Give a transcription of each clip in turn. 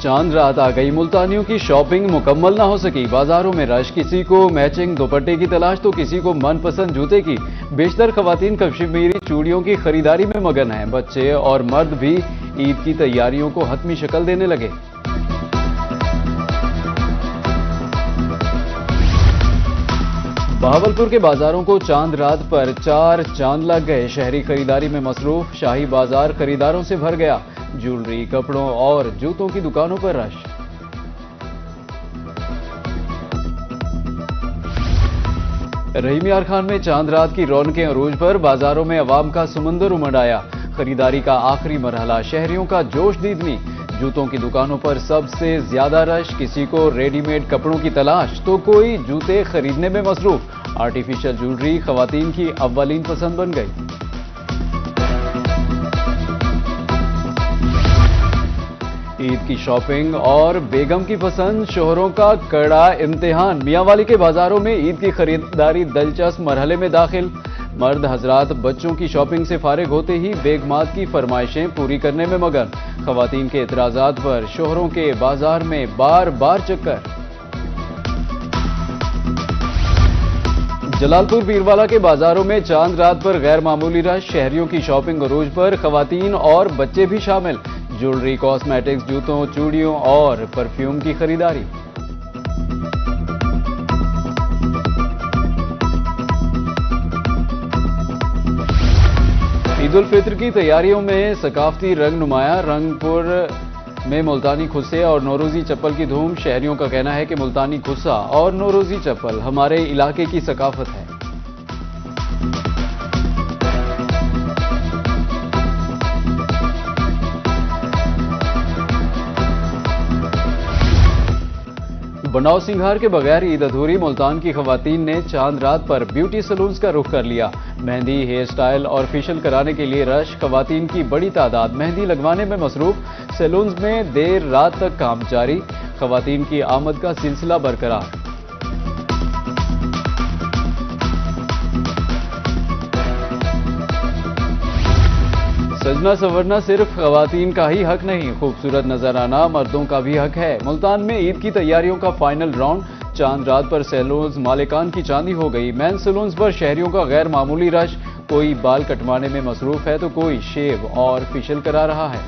चांद रात आ गई, मुल्तानियों की शॉपिंग मुकम्मल ना हो सकी। बाजारों में रश, किसी को मैचिंग दुपट्टे की तलाश तो किसी को मनपसंद जूते की। बेशतर खवातीन कश्मीरी चूड़ियों की खरीदारी में मगन हैं। बच्चे और मर्द भी ईद की तैयारियों को हतमी शक्ल देने लगे। बहावलपुर के बाजारों को चांद रात पर 4 चांद लग गए। शहरी खरीदारी में मसरूफ शाही बाजार खरीदारों से भर गया। ज्वेलरी, कपड़ों और जूतों की दुकानों पर रश। रहीम यार खान में चांद रात की रौनकें अरूज पर। बाजारों में अवाम का समुंदर उमड़ आया। खरीदारी का आखिरी मरहला, शहरियों का जोश दीदनी। जूतों की दुकानों पर सबसे ज्यादा रश। किसी को रेडीमेड कपड़ों की तलाश तो कोई जूते खरीदने में मसरूफ। आर्टिफिशियल ज्वेलरी खवातीन की अव्वलीन पसंद बन गई। ईद की शॉपिंग और बेगम की पसंद, शोहरों का कड़ा इम्तिहान। मियांवाली के बाजारों में ईद की खरीदारी दिलचस्प मरहले में दाखिल। मर्द हजरात बच्चों की शॉपिंग से फारिग होते ही बेगमात की फरमाइशें पूरी करने में मगन। खवातीन के एतराजात पर शोहरों के बाजार में बार बार चक्कर। जलालपुर पीरवाला के बाजारों में चांद रात पर गैर मामूली रश। शहरियों की शॉपिंग अरूज पर, खवातीन और बच्चे भी शामिल। ज्वेलरी, कॉस्मेटिक्स, जूतों, चूड़ियों और परफ्यूम की खरीदारी। ईद उल फित्र की तैयारियों में सकाफती रंग नुमाया। रंगपुर में मुल्तानी खुस्से और नौरोजी चप्पल की धूम। शहरियों का कहना है कि मुल्तानी खुस्सा और नौरोजी चप्पल हमारे इलाके की सकाफत है। बनाव सिंगार के बगैर ईद अधूरी। मुल्तान की खवातीन ने चांद रात पर ब्यूटी सैलून्स का रुख कर लिया। मेहंदी, हेयर स्टाइल और फेशियल कराने के लिए रश। खवातीन की बड़ी तादाद मेहंदी लगवाने में मसरूफ। सैलून्स में देर रात तक काम जारी। खवातीन की आमद का सिलसिला बरकरार। सजना संवरना सिर्फ खवातीन का ही हक नहीं, खूबसूरत नजर आना मर्दों का भी हक है। मुल्तान में ईद की तैयारियों का फाइनल राउंड। चांद रात पर सैलून्स मालिकान की चांदी हो गई। मेन सैलून्स पर शहरियों का गैर मामूली रश। कोई बाल कटवाने में मसरूफ है तो कोई शेव और फेशियल करा रहा है।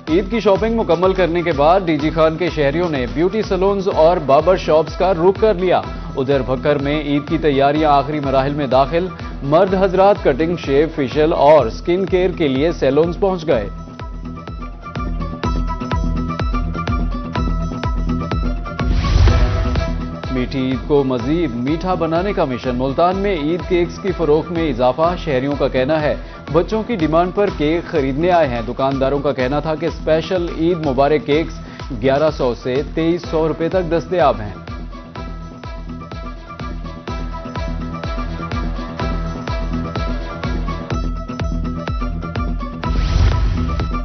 ईद की शॉपिंग मुकम्मल करने के बाद डीजी खान के शहरियों ने ब्यूटी सैलून्स और बार्बर शॉप्स का रुख कर लिया। उधर भक्कर में ईद की तैयारियां आखिरी मराहिल में दाखिल। मर्द हजरात कटिंग, शेव, फेशियल और स्किन केयर के लिए सैलून्स पहुंच गए। मीठी ईद को मजीद मीठा बनाने का मिशन। मुल्तान में ईद केक्स की फरोख्त में इजाफा। शहरियों का कहना है बच्चों की डिमांड पर केक खरीदने आए हैं। दुकानदारों का कहना था कि स्पेशल ईद मुबारक केक्स 1100 से 2300 रुपए तक दस्तयाब हैं।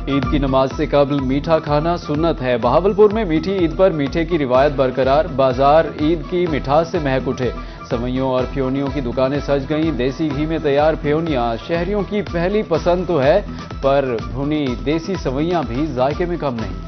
ईद की नमाज से कबल मीठा खाना सुन्नत है। बहावलपुर में मीठी ईद पर मीठे की रिवायत बरकरार। बाजार ईद की मिठास से महक उठे। सवैयों और फ्योनियों की दुकानें सज गईं। देसी घी में तैयार फ्योनियां शहरियों की पहली पसंद तो है, पर भुनी देसी सवैयां भी जायके में कम नहीं।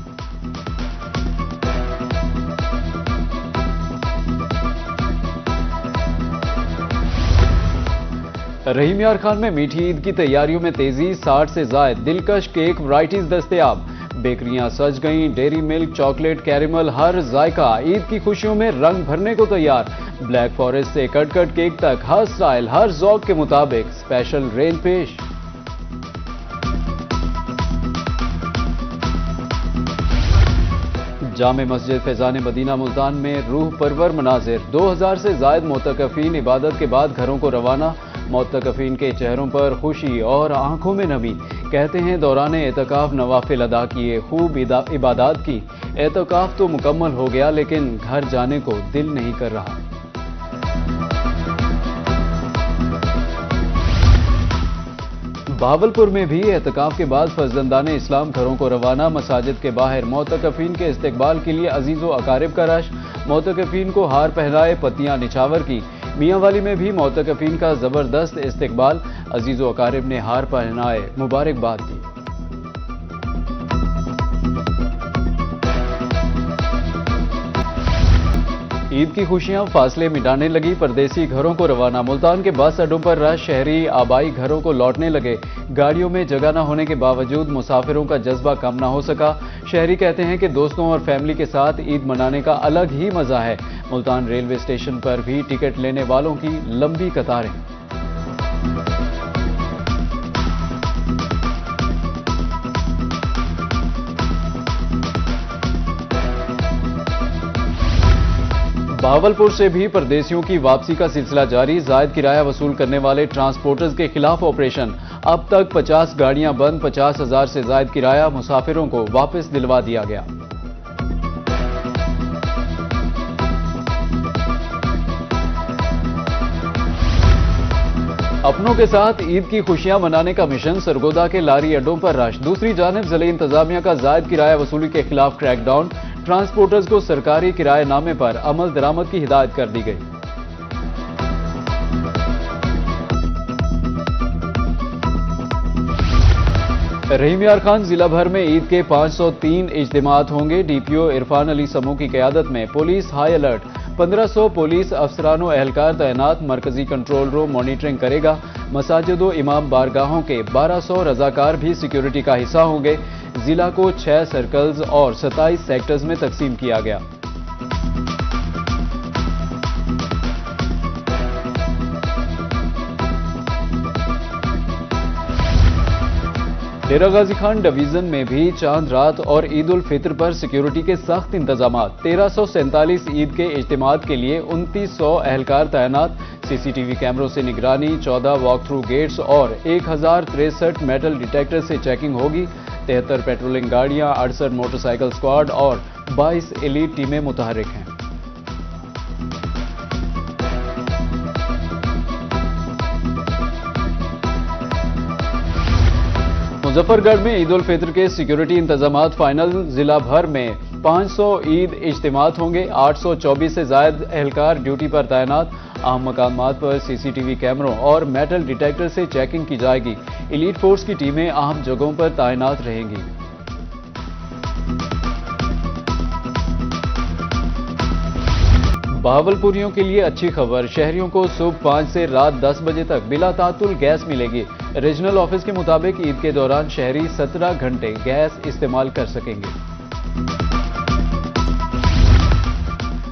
रहीम यार खान में मीठी ईद की तैयारियों में तेजी। 60 से ज्यादा दिलकश केक वैरायटीज दस्तयाब। बेकरियां सज गईं। डेयरी मिल्क, चॉकलेट, कैरेमल, हर जायका ईद की खुशियों में रंग भरने को तैयार। ब्लैक फॉरेस्ट से कट कट केक तक हर स्टाइल, हर ज़ौक़ के मुताबिक स्पेशल रेंज पेश। जामे मस्जिद फैजान मदीना मुल्तान में रूह परवर मनाजिर। 2000 से ज्यादा मोतकफीन इबादत के बाद घरों को रवाना। मोतकफीन के चेहरों पर खुशी और आंखों में नमी। कहते हैं दौरान एतकाफ नवाफिल अदा किए, खूब इबादत की। एतकाफ तो मुकम्मल हो गया लेकिन घर जाने को दिल नहीं कर रहा। बहावलपुर में भी एहतिकाफ के बाद फर्जंदान इस्लाम घरों को रवाना। मसाजिद के बाहर मोतकफीन के इस्तकबाल के लिए अजीज़ो अकारिब का रश। मोतकफीन को हार पहनाए, पत्तियां निछावर की। मियांवाली में भी मोतकफीन का जबरदस्त इस्तकबाल, अजीजो अकारिब ने हार पहनाए मुबारकबाद दी। ईद की खुशियां फासले मिटाने लगी, परदेसी घरों को रवाना। मुल्तान के बस अड्डों पर रश, शहरी आबाई घरों को लौटने लगे। गाड़ियों में जगह न होने के बावजूद मुसाफिरों का जज्बा कम न हो सका। शहरी कहते हैं कि दोस्तों और फैमिली के साथ ईद मनाने का अलग ही मजा है। मुल्तान रेलवे स्टेशन पर भी टिकट लेने वालों की लंबी कतारें। बहावलपुर से भी परदेसियों की वापसी का सिलसिला जारी, जायद किराया वसूल करने वाले ट्रांसपोर्टर्स के खिलाफ ऑपरेशन। अब तक 50 गाड़ियां बंद, 50,000 से जायद किराया मुसाफिरों को वापस दिलवा दिया गया। अपनों के साथ ईद की खुशियां मनाने का मिशन, सरगोदा के लारी अड्डों पर रश। दूसरी जानिब जिले इंतजामिया का जायद किराया वसूली के खिलाफ क्रैकडाउन, ट्रांसपोर्टर्स को सरकारी किराएनामे पर अमल दरामद की हिदायत कर दी गई। रहीम यार खान जिला भर में ईद के 503 इज्तिमात होंगे। डीपीओ इरफान अली समू की क़यादत में पुलिस हाई अलर्ट, 1500 पुलिस अफसरान एहलकार तैनात। मरकजी कंट्रोल रूम मॉनिटरिंग करेगा। मसाजिदों इमाम बारगाहों के 1200 रजाकार भी सिक्योरिटी का हिस्सा होंगे। जिला को 6 सर्कल्स और 27 सेक्टर्स में तकसीम किया गया। डेरा गाजी खान डिवीजन में भी चांद रात और ईद उल फित्र पर सिक्योरिटी के सख्त इंतजाम। 1347 ईद के इज्तिमात के लिए 2900 एहलकार तैनात। सीसीटीवी कैमरों से निगरानी, 14 वॉक थ्रू गेट्स और 1063 मेटल डिटेक्टर से चेकिंग होगी। 73 पेट्रोलिंग गाड़ियां, 68 मोटरसाइकिल स्क्वाड और 22 एलीट टीमें मुतहर्रिक हैं। मुजफ्फरगढ़ में ईद उल फित्र के सिक्योरिटी इंतजामात फाइनल। जिला भर में 500 ईद इज्तिमात होंगे। 824 से जायद एहलकार ड्यूटी पर तैनात। अहम मकामात पर सीसीटीवी कैमरों और मेटल डिटेक्टर से चेकिंग की जाएगी। एलीट फोर्स की टीमें अहम जगहों पर तैनात रहेंगी। बहावलपुरियों के लिए अच्छी खबर, शहरियों को सुबह 5 से रात 10 बजे तक बिला तातुल गैस मिलेगी। रीजनल ऑफिस के मुताबिक ईद के दौरान शहरी 17 घंटे गैस इस्तेमाल कर सकेंगे।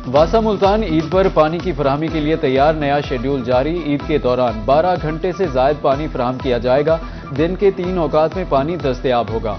वासा मुल्तान ईद पर पानी की फराहमी के लिए तैयार, नया शेड्यूल जारी। ईद के दौरान 12 घंटे से जायद पानी फराहम किया जाएगा। दिन के 3 औकात में पानी दस्तयाब होगा।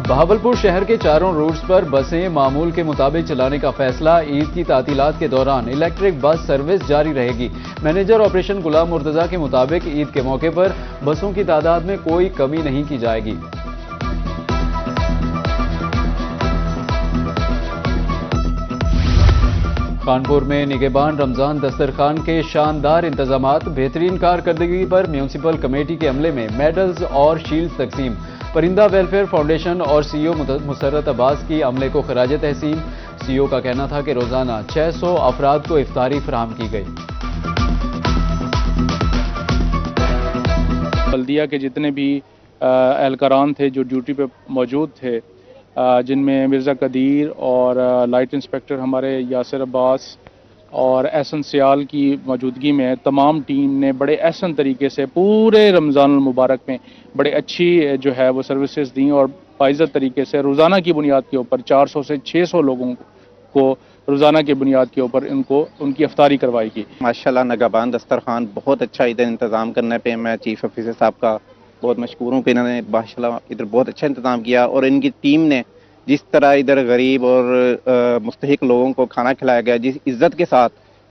बहावलपुर शहर के चारों रूट्स पर बसें मामूल के मुताबिक चलाने का फैसला। ईद की तातीलात के दौरान इलेक्ट्रिक बस सर्विस जारी रहेगी। मैनेजर ऑपरेशन गुलाम मुर्तजा के मुताबिक ईद के मौके पर बसों की तादाद में कोई कमी नहीं की जाएगी। कानपुर में निगहबान रमजान दस्तरखान के शानदार इंतजामात, बेहतरीन कारकर्दगी पर म्यूनिसिपल कमेटी के अमले में मेडल्स और शील्ड तकसीम। परिंदा वेलफेयर फाउंडेशन और सीईओ मुसर्रत अब्बास की अमले को खराज तहसीन। सीईओ का कहना था कि रोजाना 600 अफराद को इफ्तारी फराहम की गई। बल्दिया के जितने भी एहलकारान थे जो ड्यूटी पे मौजूद थे, जिनमें मिर्ज़ा कदीर और लाइट इंस्पेक्टर हमारे यासिर अब्बास और एहसन सियाल की मौजूदगी में तमाम टीम ने बड़े एहसन तरीके से पूरे रमज़ान मुबारक में बड़े अच्छी जो है वो सर्विसेज दी और बाइज़्ज़त तरीके से रोज़ाना की बुनियाद के ऊपर 400 से 600 लोगों को रोज़ाना की बुनियाद के ऊपर उनकी इफ्तारी करवाई गई। माशाल्लाह निगहबान दस्तरखान बहुत अच्छा इधर इंतज़ाम करने पे मैं चीफ ऑफिसर साहब का बहुत मशकूर हूँ कि इन्होंने माशाल्लाह इधर बहुत अच्छा इंतज़ाम किया और इनकी टीम ने जिस तरह इधर गरीब और मुस्तहिक लोगों को खाना खिलाया गया, जिस इज्जत के साथ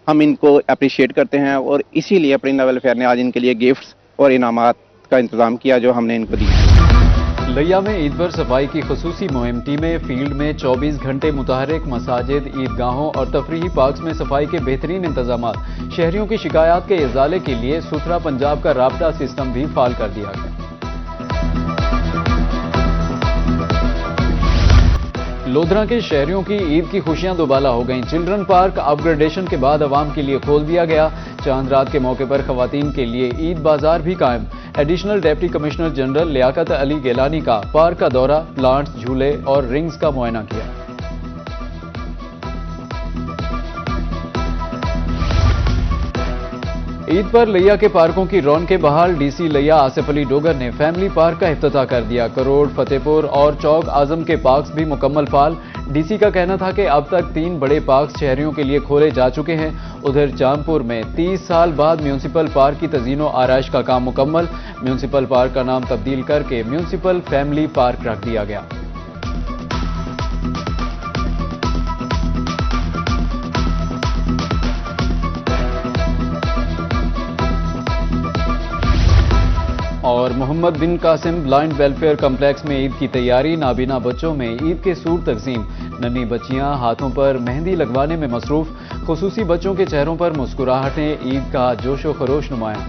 हम इनको अप्रिशिएट करते हैं और इसीलिए परिंदा वेलफेयर ने आज इनके लिए गिफ्ट्स और इनामात का इंतज़ाम किया जो हमने इनको दिया। लिया में ईद पर सफाई की खुसूसी मुहिम, टीमें फील्ड में 24 घंटे मुतहर्रिक। मसाजिद, ईदगाहों और तफरीही पार्क्स में सफाई के बेहतरीन इंतजाम। शहरियों की शिकायत के इजाले के लिए सुथरा पंजाब का राब्ता सिस्टम भी फाल कर दिया गया। लोधरा के शहरियों की ईद की खुशियां दोबाला हो गईं। चिल्ड्रन पार्क अपग्रेडेशन के बाद आवाम के लिए खोल दिया गया। चांद रात के मौके पर खवातीन के लिए ईद बाजार भी कायम। Additional deputy commissioner general Liaquat Ali Gilani का पार्क का दौरा, प्लांट्स, झूले और रिंग्स का मुआयना किया। ईद पर लिया के पार्कों की रौनकें बहाल। डीसी लिया आसिफ अली डोगर ने फैमिली पार्क का इफ्तिताह कर दिया। करोड़, फतेहपुर और चौक आजम के पार्क्स भी मुकम्मल फाल। डीसी का कहना था कि अब तक 3 बड़े पार्क्स शहरियों के लिए खोले जा चुके हैं। उधर जामपुर में 30 साल बाद म्यूनिसिपल पार्क की तज़ीनो आराइश का काम मुकम्मल। म्यूनिसिपल पार्क का नाम तब्दील करके म्यूनिसिपल फैमिली पार्क रख दिया गया। और मोहम्मद बिन कासिम ब्लाइंड वेलफेयर कम्प्लेक्स में ईद की तैयारी। नाबीना बच्चों में ईद के सूट तकसीम। नन्ही बच्चियां हाथों पर मेहंदी लगवाने में मसरूफ। खुसूसी बच्चों के चेहरों पर मुस्कुराहटें, ईद का जोशो खरोश नुमाया।